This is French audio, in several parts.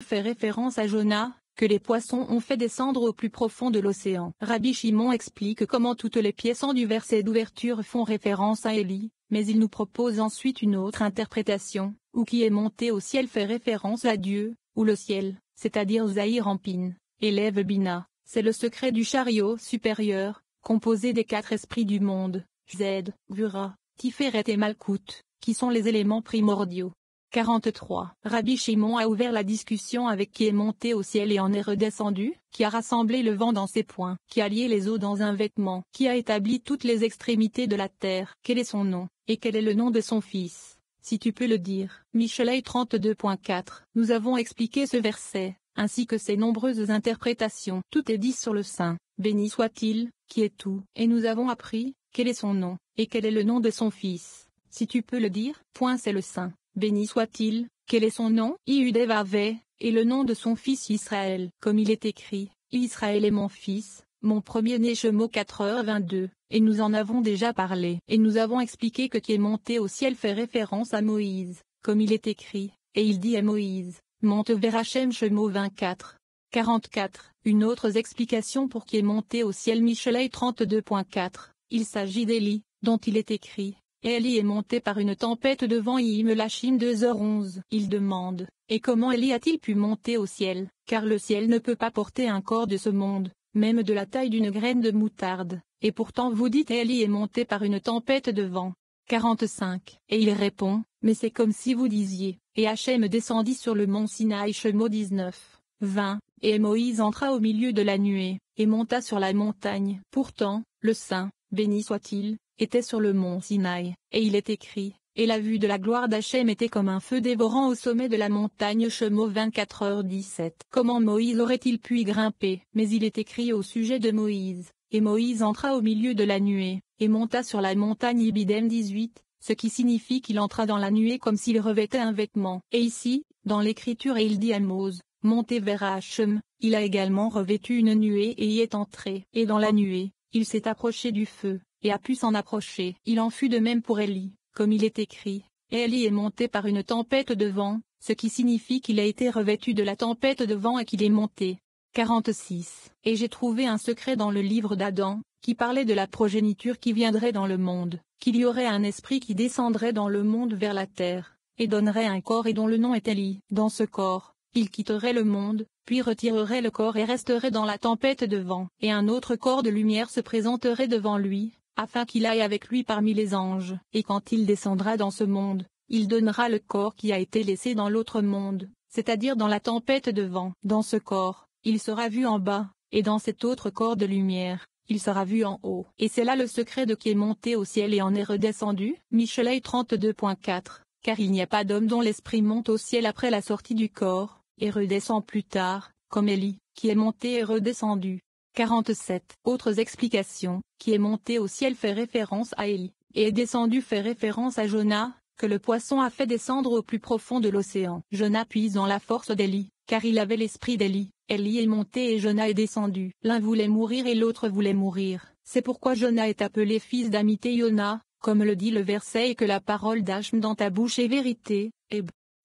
fait référence à Jonas, que les poissons ont fait descendre au plus profond de l'océan. Rabbi Shimon explique comment toutes les pièces du verset d'ouverture font référence à Élie, mais il nous propose ensuite une autre interprétation, où qui est monté au ciel fait référence à Dieu, ou le ciel, c'est-à-dire Zahir Ampin, élève Bina, c'est le secret du chariot supérieur, composé des 4 esprits du monde, Zed, Gvura, Tiferet et Malkout, qui sont les éléments primordiaux. 43. Rabbi Shimon a ouvert la discussion avec qui est monté au ciel et en est redescendu, qui a rassemblé le vent dans ses poings, qui a lié les eaux dans un vêtement, qui a établi toutes les extrémités de la terre. Quel est son nom, et quel est le nom de son fils, si tu peux le dire. Michelet 32.4. Nous avons expliqué ce verset, ainsi que ses nombreuses interprétations. Tout est dit sur le Saint, béni soit-il, qui est tout, et nous avons appris, quel est son nom, et quel est le nom de son fils, si tu peux le dire. C'est le Saint. Béni soit-il, quel est son nom, Iudevave, et le nom de son fils Israël, comme il est écrit, Israël est mon fils, mon premier-né. Shemo 4h22, et nous en avons déjà parlé, et nous avons expliqué que qui est monté au ciel fait référence à Moïse, comme il est écrit, et il dit à Moïse, monte vers Hachem. Shemo 24. 44. Une autre explication pour qui est monté au ciel. Michelet 32.4, il s'agit d'Élie, dont il est écrit, et Élie est monté par une tempête de vent. Lachim 2h11. Il demande, et comment Élie a-t-il pu monter au ciel, car le ciel ne peut pas porter un corps de ce monde, même de la taille d'une graine de moutarde, et pourtant vous dites Élie est monté par une tempête de vent. 45. Et il répond, mais c'est comme si vous disiez, et Hachem descendit sur le mont Sinaï. Shemo 19. 20. Et Moïse entra au milieu de la nuée, et monta sur la montagne. Pourtant, le Saint, béni soit-il, était sur le mont Sinaï, et il est écrit, et la vue de la gloire d'Hachem était comme un feu dévorant au sommet de la montagne. Shemo 24h17. Comment Moïse aurait-il pu y grimper? Mais il est écrit au sujet de Moïse, et Moïse entra au milieu de la nuée, et monta sur la montagne. Ibidem 18, ce qui signifie qu'il entra dans la nuée comme s'il revêtait un vêtement. Et ici, dans l'écriture, et il dit à Mose, montez vers Hachem, il a également revêtu une nuée et y est entré. Et dans la nuée, il s'est approché du feu, et a pu s'en approcher. Il en fut de même pour Élie, comme il est écrit, et Élie est monté par une tempête de vent, ce qui signifie qu'il a été revêtu de la tempête de vent et qu'il est monté. 46. Et j'ai trouvé un secret dans le livre d'Adam, qui parlait de la progéniture qui viendrait dans le monde, qu'il y aurait un esprit qui descendrait dans le monde vers la terre, et donnerait un corps et dont le nom est Élie. Dans ce corps, il quitterait le monde, puis retirerait le corps et resterait dans la tempête de vent, et un autre corps de lumière se présenterait devant lui, afin qu'il aille avec lui parmi les anges. Et quand il descendra dans ce monde, il donnera le corps qui a été laissé dans l'autre monde, c'est-à-dire dans la tempête de vent. Dans ce corps, il sera vu en bas, et dans cet autre corps de lumière, il sera vu en haut. Et c'est là le secret de qui est monté au ciel et en est redescendu. Michelet 32.4. Car il n'y a pas d'homme dont l'esprit monte au ciel après la sortie du corps, et redescend plus tard, comme Élie, qui est monté et redescendu. 47. Autres explications, qui est monté au ciel fait référence à Élie, et est descendu fait référence à Jonas, que le poisson a fait descendre au plus profond de l'océan. Jonas puise dans la force d'Élie, car il avait l'esprit d'Élie. Élie est monté et Jonas est descendu. L'un voulait mourir et l'autre voulait mourir. C'est pourquoi Jonas est appelé fils d'Amitté-Yona, comme le dit le verset, et que la parole d'Hachem dans ta bouche est vérité.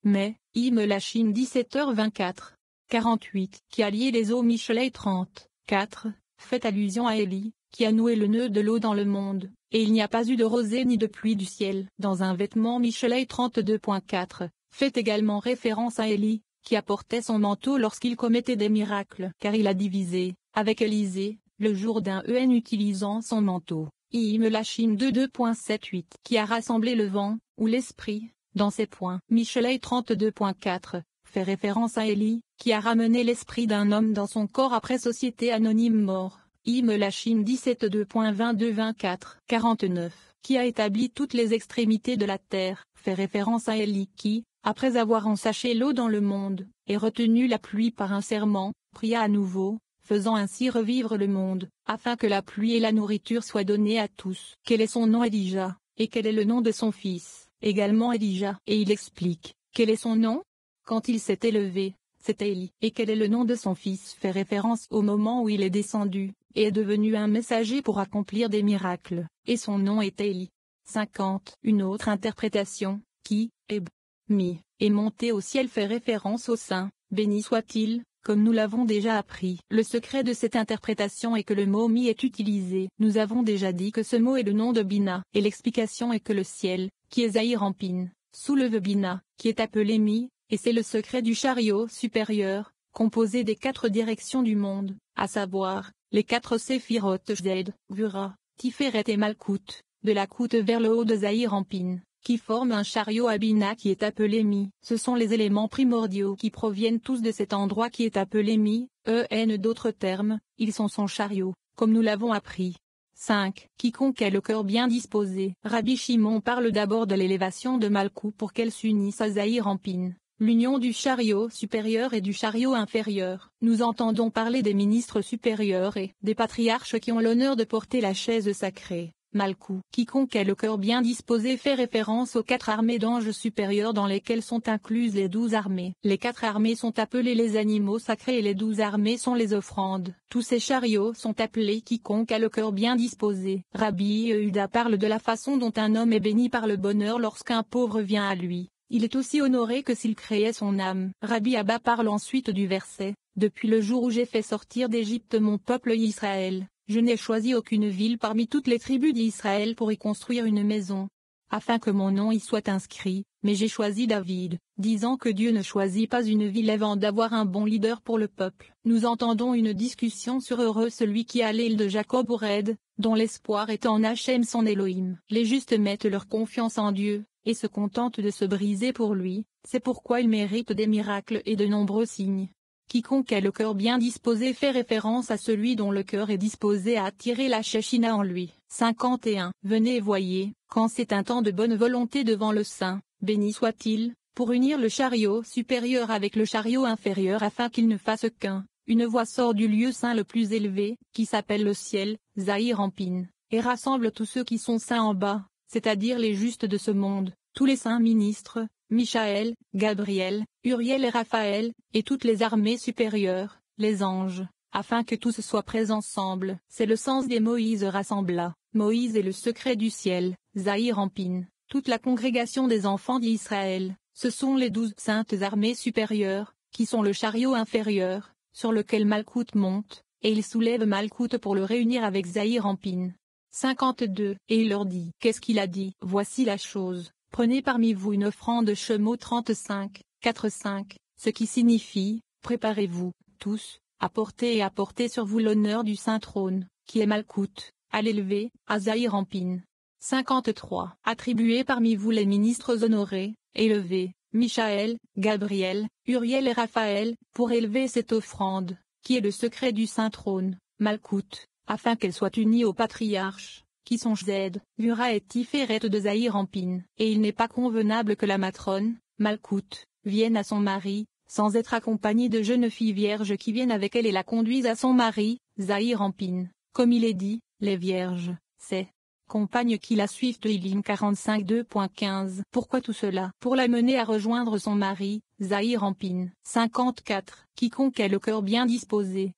Mais, Lachim 17h24. 48. Qui a lié les eaux. Michelet 30. 4. Fait allusion à Élie, qui a noué le nœud de l'eau dans le monde, et il n'y a pas eu de rosée ni de pluie du ciel. Dans un vêtement. Michelet 32.4. Fait également référence à Élie, qui apportait son manteau lorsqu'il commettait des miracles, car il a divisé, avec Élisée, le Jourdain utilisant son manteau. Lachim 2.2.7.8. Qui a rassemblé le vent, ou l'esprit, dans ses poings. Michelet 32.4. Fait référence à Élie, qui a ramené l'esprit d'un homme dans son corps après société anonyme mort. Lachim 17.2.22-24. 49. Qui a établi toutes les extrémités de la terre. Fait référence à Élie qui, après avoir ensaché l'eau dans le monde, et retenu la pluie par un serment, pria à nouveau, faisant ainsi revivre le monde, afin que la pluie et la nourriture soient données à tous. Quel est son nom? Elijah. Et quel est le nom de son fils? Également Elijah. Et il explique, quel est son nom? Quand il s'est élevé, c'était Élie. Et quel est le nom de son fils? Fait référence au moment où il est descendu, et est devenu un messager pour accomplir des miracles, et son nom était Élie. 50. Une autre interprétation, qui, est monté au ciel fait référence au Saint, béni soit-il, comme nous l'avons déjà appris. Le secret de cette interprétation est que le mot mi est utilisé. Nous avons déjà dit que ce mot est le nom de Bina, et l'explication est que le ciel, qui est Zahir Ampin, soulève Bina, qui est appelé mi, et c'est le secret du chariot supérieur, composé des 4 directions du monde, à savoir, les 4 séphirotes Zed, Vura, Tiferet et Malkout, de la Kout vers le haut de Zahir Ampin, qui forment un chariot à Bina qui est appelé Mi. Ce sont les éléments primordiaux qui proviennent tous de cet endroit qui est appelé Mi, d'autres termes, ils sont son chariot, comme nous l'avons appris. 5. Quiconque a le cœur bien disposé. Rabbi Shimon parle d'abord de l'élévation de Malkout pour qu'elle s'unisse à Zahir Ampin. L'union du chariot supérieur et du chariot inférieur. Nous entendons parler des ministres supérieurs et des patriarches qui ont l'honneur de porter la chaise sacrée. Malkout. Quiconque a le cœur bien disposé fait référence aux 4 armées d'anges supérieurs dans lesquelles sont incluses les 12 armées. Les 4 armées sont appelées les animaux sacrés et les 12 armées sont les offrandes. Tous ces chariots sont appelés quiconque a le cœur bien disposé. Rabbi Yehuda parle de la façon dont un homme est béni par le bonheur lorsqu'un pauvre vient à lui. Il est aussi honoré que s'il créait son âme. Rabbi Abba parle ensuite du verset « Depuis le jour où j'ai fait sortir d'Égypte mon peuple Israël, je n'ai choisi aucune ville parmi toutes les tribus d'Israël pour y construire une maison, afin que mon nom y soit inscrit, mais j'ai choisi David, disant que Dieu ne choisit pas une ville avant d'avoir un bon leader pour le peuple. » Nous entendons une discussion sur heureux celui qui a l'île de Jacob ou Red, dont l'espoir est en Hachem son Elohim. Les justes mettent leur confiance en Dieu, et se contentent de se briser pour lui, c'est pourquoi ils méritent des miracles et de nombreux signes. Quiconque a le cœur bien disposé fait référence à celui dont le cœur est disposé à attirer la Shechina en lui. 51. Venez et voyez, quand c'est un temps de bonne volonté devant le Saint, béni soit-il, pour unir le chariot supérieur avec le chariot inférieur afin qu'ils ne fassent qu'un. Une voix sort du lieu saint le plus élevé, qui s'appelle le ciel, Zahir Ampin, et rassemble tous ceux qui sont saints en bas, c'est-à-dire les justes de ce monde, tous les saints ministres, Michaël, Gabriel, Uriel et Raphaël, et toutes les armées supérieures, les anges, afin que tous soient prêts ensemble. C'est le sens des Moïse rassembla. Moïse est le secret du ciel, Zahir Ampin, toute la congrégation des enfants d'Israël. Ce sont les 12 saintes armées supérieures, qui sont le chariot inférieur, sur lequel Malkout monte, et il soulève Malkout pour le réunir avec Zahir Ampin. 52. Et il leur dit. Qu'est-ce qu'il a dit? Voici la chose. Prenez parmi vous une offrande Shemot 35, 4-5, ce qui signifie, préparez-vous, tous, à porter sur vous l'honneur du saint trône, qui est Malkout, à l'élever, à Zahir Ampin. 53. Attribuez parmi vous les ministres honorés, élevés, Michaël, Gabriel, Uriel et Raphaël, pour élever cette offrande, qui est le secret du saint trône, Malkout, afin qu'elle soit unie aux patriarches, qui sont Zed, Vura et Tiferet de Zahir Ampin. Et il n'est pas convenable que la matrone, Malkout, vienne à son mari, sans être accompagnée de jeunes filles vierges qui viennent avec elle et la conduisent à son mari, Zahir Ampin. Comme il est dit, les vierges, c'est compagnes qui la suivent de Ilim 45 2.15. Pourquoi tout cela? Pour la mener à rejoindre son mari, Zahir Ampin. 54. Quiconque a le cœur bien disposé,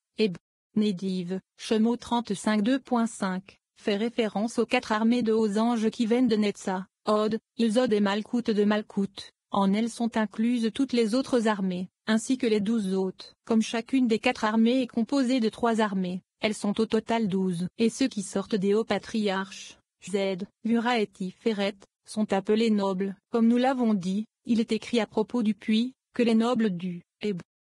Nédiv, Shemot 35 2.5. Fait référence aux 4 armées de hauts anges qui viennent de Netza, Od, Ilzod et Malkout de Malkout. En elles sont incluses toutes les autres armées, ainsi que les 12 autres. Comme chacune des 4 armées est composée de 3 armées, elles sont au total 12. Et ceux qui sortent des hauts patriarches, Zed, Vura et Tiferet, sont appelés nobles. Comme nous l'avons dit, il est écrit à propos du puits, que les nobles du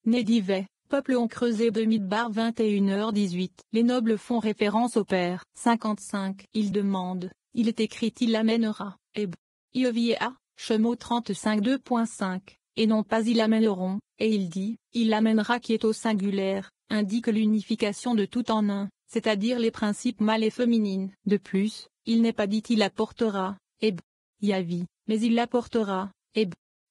Nédivet, peuple ont creusé de Midbar 21h18. Les nobles font référence au Père. 55. Il demande, il est écrit il l'amènera, Ioviea, Shemot 35 2.5, et non pas ils l'amèneront, et il dit, il l'amènera qui est au singulière, indique l'unification de tout en un, c'est-à-dire les principes mâles et féminines. De plus, il n'est pas dit il apportera, Yavi, mais il l'apportera,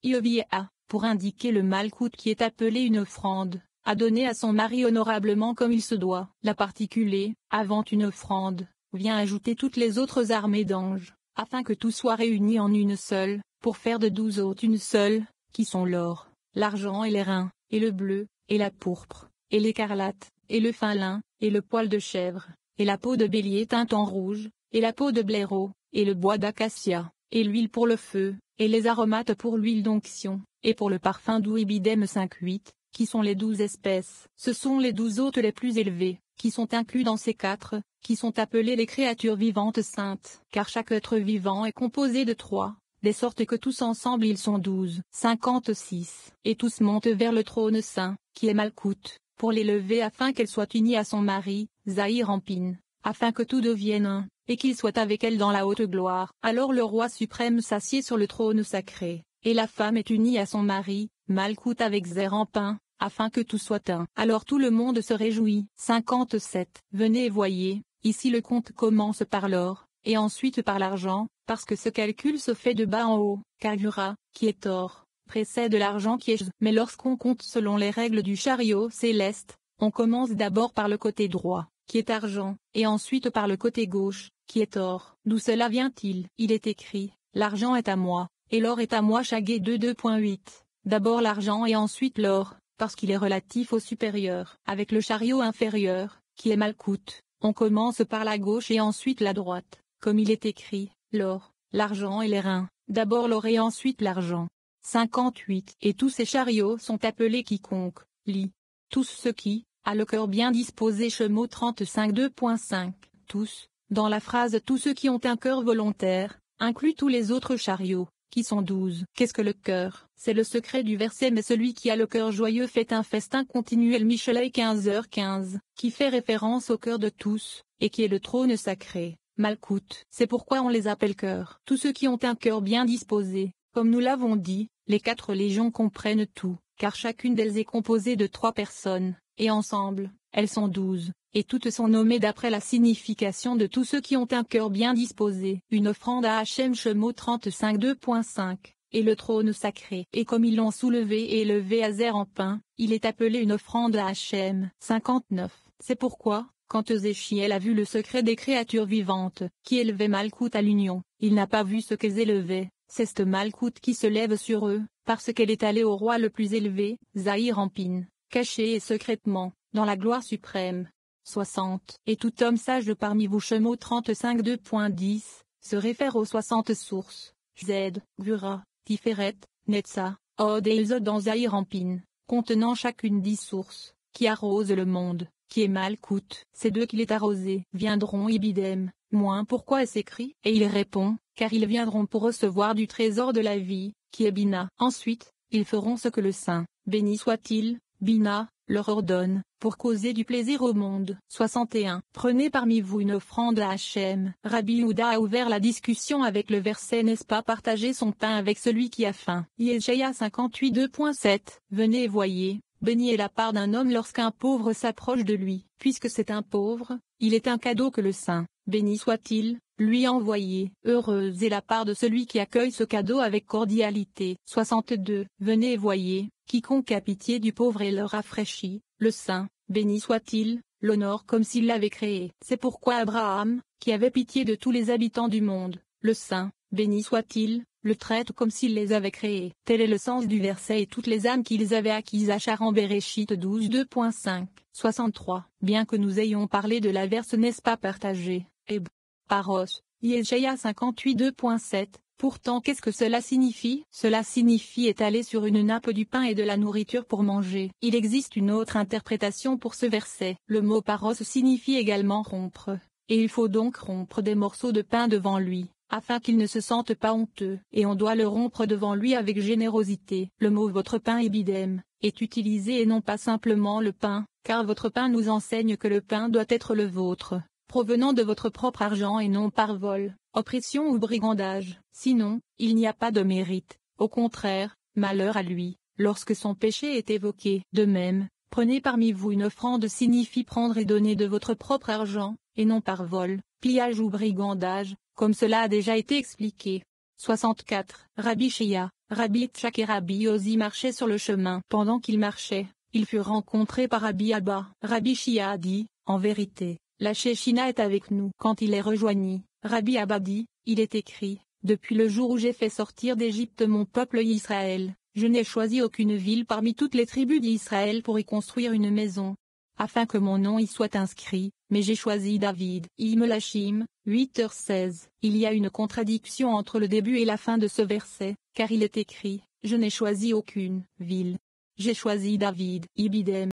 Ioviea, pour indiquer le Malkout qui est appelé une offrande, à donner à son mari honorablement comme il se doit. La particulier, avant une offrande, vient ajouter toutes les autres armées d'anges, afin que tout soit réuni en une seule, pour faire de 12 autres une seule, qui sont l'or, l'argent et l'airain, et le bleu, et la pourpre, et l'écarlate, et le fin lin, et le poil de chèvre, et la peau de bélier teinte en rouge, et la peau de blaireau, et le bois d'acacia, et l'huile pour le feu, et les aromates pour l'huile d'onction, et pour le parfum d'ouibidem 5-8, qui sont les 12 espèces. Ce sont les 12 hôtes les plus élevés, qui sont inclus dans ces 4, qui sont appelés les créatures vivantes saintes. Car chaque être vivant est composé de 3, de sorte que tous ensemble ils sont 12. 56. Et tous montent vers le trône saint, qui est Malkout, pour l'élever afin qu'elle soit unie à son mari, Zahir Ampin, afin que tout devienne un, et qu'il soit avec elle dans la haute gloire. Alors le roi suprême s'assied sur le trône sacré, et la femme est unie à son mari, Malkout avec Zérampin, afin que tout soit un. Alors tout le monde se réjouit. 57. Venez et voyez, ici le compte commence par l'or, et ensuite par l'argent, parce que ce calcul se fait de bas en haut, car Gura, qui est or, précède l'argent qui est. Mais lorsqu'on compte selon les règles du chariot céleste, on commence d'abord par le côté droit, qui est argent, et ensuite par le côté gauche, qui est or. D'où cela vient-il? Il est écrit, l'argent est à moi, et l'or est à moi. Chagué 2.8. D'abord l'argent et ensuite l'or, parce qu'il est relatif au supérieur. Avec le chariot inférieur, qui est Malkout, on commence par la gauche et ensuite la droite, comme il est écrit, l'or, l'argent et les reins, d'abord l'or et ensuite l'argent. 58. Et tous ces chariots sont appelés quiconque, lit. Tous ceux qui, a le cœur bien disposé. Shemot 35 2.5. Tous, dans la phrase tous ceux qui ont un cœur volontaire, inclut tous les autres chariots, qui sont 12. Qu'est-ce que le cœur? C'est le secret du verset. Mais celui qui a le cœur joyeux fait un festin continuel. Michelet 15h15, qui fait référence au cœur de tous, et qui est le trône sacré, Malkout. C'est pourquoi on les appelle cœurs. Tous ceux qui ont un cœur bien disposé, comme nous l'avons dit, les 4 légions comprennent tout, car chacune d'elles est composée de 3 personnes, et ensemble, elles sont 12. Et toutes sont nommées d'après la signification de tous ceux qui ont un cœur bien disposé. Une offrande à Hachem. Shemot 35 2.5, et le trône sacré. Et comme ils l'ont soulevé et élevé à Zérampin, il est appelé une offrande à Hachem. 59. C'est pourquoi, quand Ézéchiel a vu le secret des créatures vivantes, qui élevaient Malkout à l'union, il n'a pas vu ce qu'elles élevaient, c'est cette Malkout qui se lève sur eux, parce qu'elle est allée au roi le plus élevé, Zahir Ampin, caché et secrètement, dans la gloire suprême. 60. Et tout homme sage de parmi vous. Shemot 35 2.10, se réfère aux 60 sources, Z, Gura, Tiferet, Netza, Od et Ilzod dans Zahir Ampin, contenant chacune 10 sources, qui arrosent le monde, qui est Malkout. Ces 2 qui l'est arrosé viendront ibidem, moins. Pourquoi est-ce écrit? Et il répond, car ils viendront pour recevoir du trésor de la vie, qui est Bina. Ensuite, ils feront ce que le Saint, béni soit-il, Bina, leur ordonne, pour causer du plaisir au monde. 61. Prenez parmi vous une offrande à Hachem. Rabbi Yehuda a ouvert la discussion avec le verset. N'est-ce pas partager son pain avec celui qui a faim? Yeshaïa 58 2.7. Venez et voyez, béni est la part d'un homme lorsqu'un pauvre s'approche de lui. Puisque c'est un pauvre, il est un cadeau que le Saint, béni soit-il, lui a envoyé. Heureuse est la part de celui qui accueille ce cadeau avec cordialité. 62. Venez et voyez, quiconque a pitié du pauvre et le rafraîchit, le Saint, béni soit-il, l'honore comme s'il l'avait créé. C'est pourquoi Abraham, qui avait pitié de tous les habitants du monde, le Saint, béni soit-il, le traite comme s'il les avait créés. Tel est le sens du verset. Et toutes les âmes qu'ils avaient acquises à Charan. Béréchit 12 2.5. 63. Bien que nous ayons parlé de l'averse n'est-ce pas partagé, et Paros, Yeshaïa 58 2.7. Pourtant qu'est-ce que cela signifie? Cela signifie étaler sur une nappe du pain et de la nourriture pour manger. Il existe une autre interprétation pour ce verset. Le mot paros signifie également rompre, et il faut donc rompre des morceaux de pain devant lui, afin qu'il ne se sente pas honteux. Et on doit le rompre devant lui avec générosité. Le mot votre pain ibidem est utilisé et non pas simplement le pain, car votre pain nous enseigne que le pain doit être le vôtre, provenant de votre propre argent et non par vol, oppression ou brigandage. Sinon, il n'y a pas de mérite. Au contraire, malheur à lui, lorsque son péché est évoqué. De même, prenez parmi vous une offrande signifie prendre et donner de votre propre argent, et non par vol, pillage ou brigandage, comme cela a déjà été expliqué. 64. Rabbi Shia, Rabbi Tchak et Rabbi Ozi marchaient sur le chemin. Pendant qu'ils marchaient, ils furent rencontrés par Rabbi Abba. Rabbi Shia a dit, en vérité, la Shechina est avec nous. Quand il les rejoignit, Rabbi Abba dit, il est écrit, depuis le jour où j'ai fait sortir d'Égypte mon peuple Israël, je n'ai choisi aucune ville parmi toutes les tribus d'Israël pour y construire une maison, afin que mon nom y soit inscrit, mais j'ai choisi David. Melachim, 8h16. Il y a une contradiction entre le début et la fin de ce verset, car il est écrit, je n'ai choisi aucune ville. J'ai choisi David, Ibidem.